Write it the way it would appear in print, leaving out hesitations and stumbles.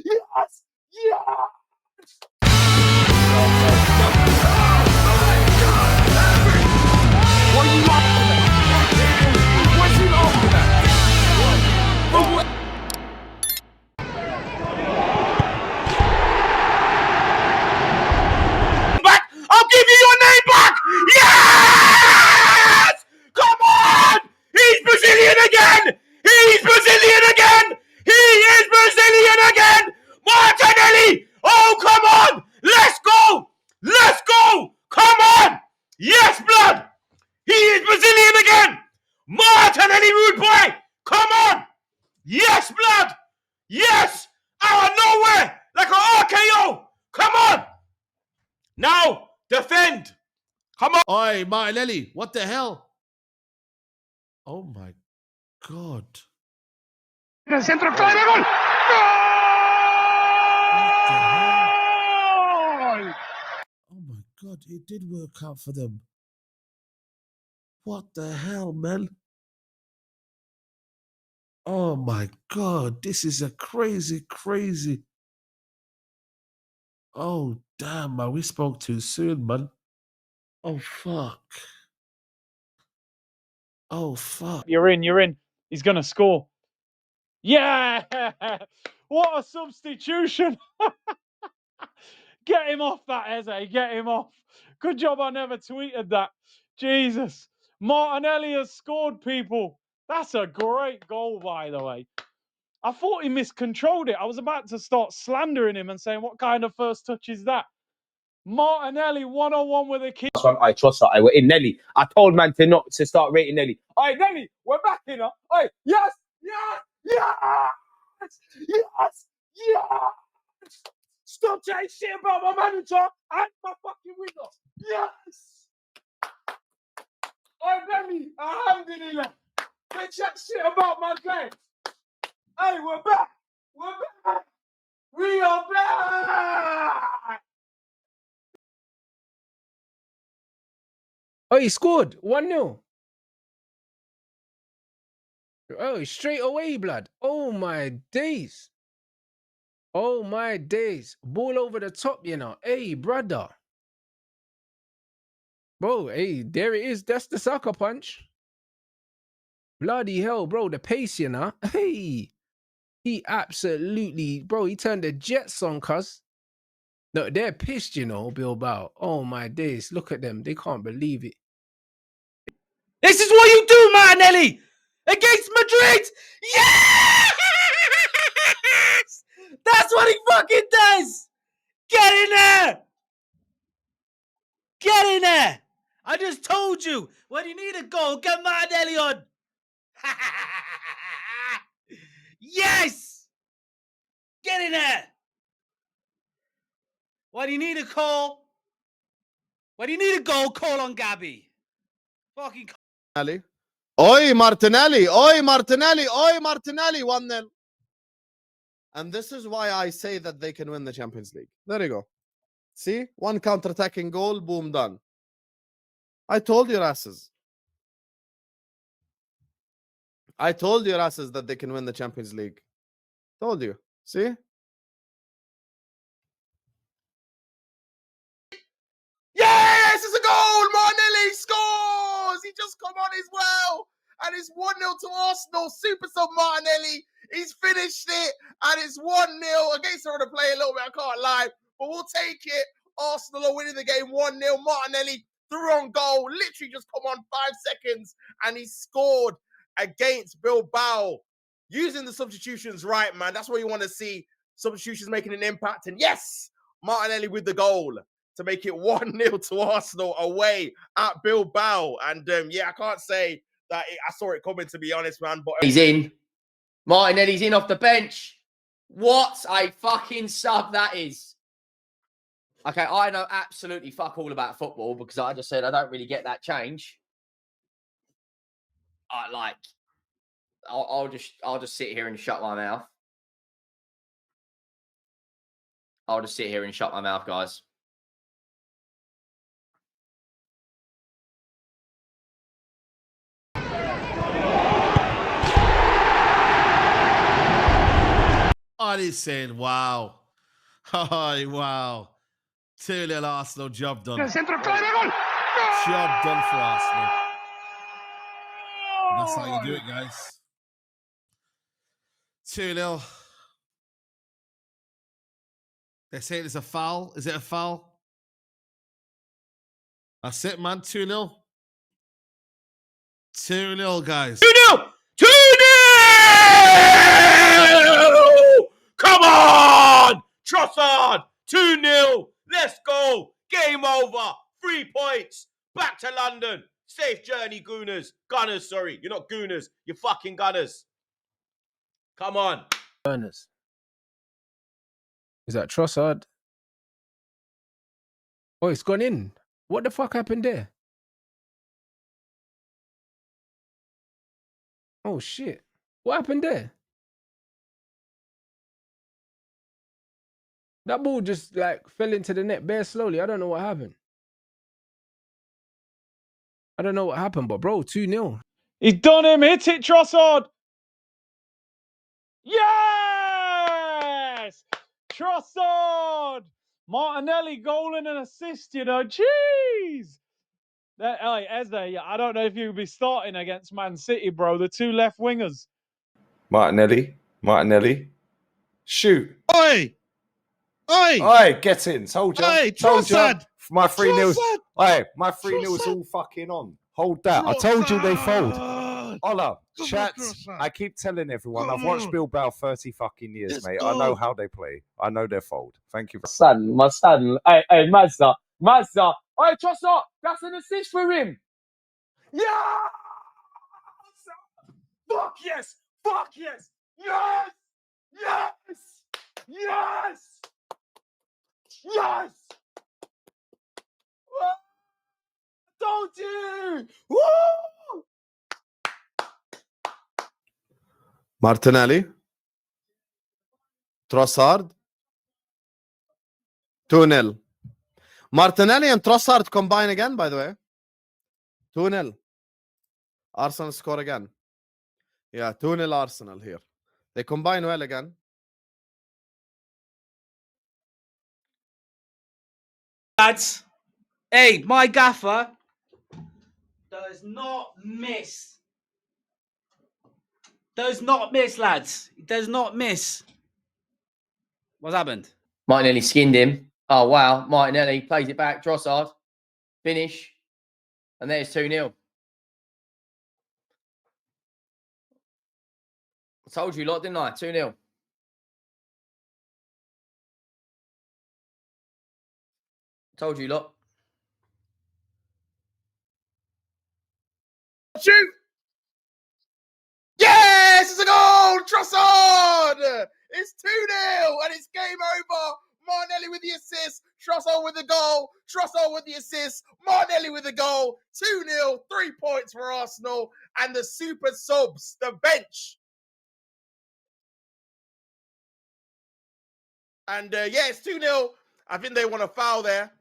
Yes! Yes! What are you laughing at? What's he laughing at? Back! I'll give you your name back! Yes! Come on! He's Brazilian again! He's Brazilian again! He is Brazilian again! Martinelli! Oh, come on! Let's go! Let's go! Come on! Yes, blood! He is Brazilian again! Martinelli, rude boy! Come on! Yes, blood! Yes! Out of nowhere! Like an RKO! Come on! Now, defend! Come on! Oi, Martinelli, what the hell? Oh my God. El centro clave, gol. Gol! Oh my God, it did work out for them. What the hell, man? Oh my God, this is a crazy. Oh, damn, man, we spoke too soon, man. Oh, fuck. Oh, fuck. You're in. He's going to score. Yeah! What a substitution! Get him off that, Eze. Get him off. Good job I never tweeted that. Jesus. Martinelli has scored, people. That's a great goal, by the way. I thought he miscontrolled it. I was about to start slandering him and saying, what kind of first touch is that? Martinelli one-on-one with a kid. I trust that. We're in Nelly. I told man to not to start rating Nelly. Oi, Nelly, we're back in her. Oi, yes, yes, yes, yes, yes. Stop chatting shit about my manager and my fucking winner. Yes. Oi, Nelly, alhamdulillah. Don't chat shit about my guy. Hey, we're back. We're back. We are back. Oh, he scored 1-0. Oh, straight away, blood. Oh my days. Oh my days. Ball over the top, you know. Hey, brother. Bro, hey, there it is. That's the sucker punch. Bloody hell, bro. The pace, you know. Hey. He absolutely, bro, he turned the Jets on, cuz. No, they're pissed, you know, Bilbao. Oh my days. Look at them. They can't believe it. This is what you do, Martinelli! Against Madrid! Yes! That's what he fucking does! Get in there! Get in there! I just told you, when you need a goal, get Martinelli on! Yes! Get in there! When you need a call, when you need a goal, call on Gabby. Fucking Oi, Martinelli. Oi, Martinelli. Oi, Martinelli. 1-0. And this is why I say that they can win the Champions League. There you go. See? One counter-attacking goal, boom, done. I told your asses. I told your asses that they can win the Champions League. Told you. See? Yes! It's a goal! Martinelli scores! He just come on as well. And it's 1-0 to Arsenal. Super sub Martinelli. He's finished it. And it's 1-0. Against her to play a little bit, I can't lie. But we'll take it. Arsenal are winning the game 1-0. Martinelli threw on goal. Literally just come on 5 seconds. And he scored against Bilbao. Using the substitutions right, man. That's what you want to see. Substitutions making an impact. And yes, Martinelli with the goal to make it 1-0 to Arsenal away at Bilbao. And yeah, I can't say that I saw it coming, to be honest, man. But He's in. Martinelli's in off the bench. What a fucking sub that is. Okay, I know absolutely fuck all about football because I just said I don't really get that change. I'll just sit here and shut my mouth. I'll just sit here and shut my mouth, guys. I'm saying, wow. Oh, wow. 2-0 Arsenal, job done. Centro clave, gol! Job done for Arsenal. And that's how you do it, guys. 2-0. They're saying it's a foul. Is it a foul? That's it, man. 2-0. 2-0, guys. 2-0! 2-0! Come on! Trossard! 2-0. Let's go. Game over. 3 points. Back to London. Safe journey, Gooners. Gunners, sorry. You're not Gooners. You're fucking Gunners. Come on. Burners. Is that Trossard? Oh, it's gone in. What the fuck happened there? Oh, shit. What happened there? That ball just like fell into the net bare slowly. I don't know what happened. I don't know what happened, but bro, 2-0. He's done him. Hit it, Trossard. Yes! Trossard! Martinelli goal and an assist, you know. Jeez! Hey, Eze, I don't know if you'll be starting against Man City, bro. The 2 left wingers. Martinelli. Shoot. Oi! Oi! Oi, get in. Told you. Oi, Told you. Trossard! My 3-0's. Trossard! Oi, my 3-0's Trossard! all fucking on. Hold that. I told you they fold. Trossard! Ola, Come on, chat. Trossard. I keep telling everyone, Come I've watched on. Bilbao 30 fucking years, Let's mate. go. I know how they play. I know they're fold. Thank you. My son. Hey, Mazda. Hey, Trossard, that's an assist for him. Yeah! Fuck yes! Fuck yes! Yes! Yes! Yes! Yes! Don't you? Woo! Martinelli. Trossard. 2-0. Martinelli and Trossard combine again, by the way. 2-0. Arsenal score again. Yeah, 2-0 Arsenal here. They combine well again. Lads, hey, my gaffer does not miss. Does not miss, lads. He does not miss. What's happened? Martinelli skinned him. Oh, wow. Martinelli plays it back. Trossard. Finish. And there's 2-0. I told you lot, didn't I? 2-0. Told you lot. Shoot! Yes, it's a goal! Trossard! It's 2-0 and it's game over. Martinelli with the assist. Trossard with the goal. Trossard with the assist. Martinelli with the goal. 2-0, 3 points for Arsenal. And the super subs, the bench. And yeah, it's 2-0. I think they want a foul there.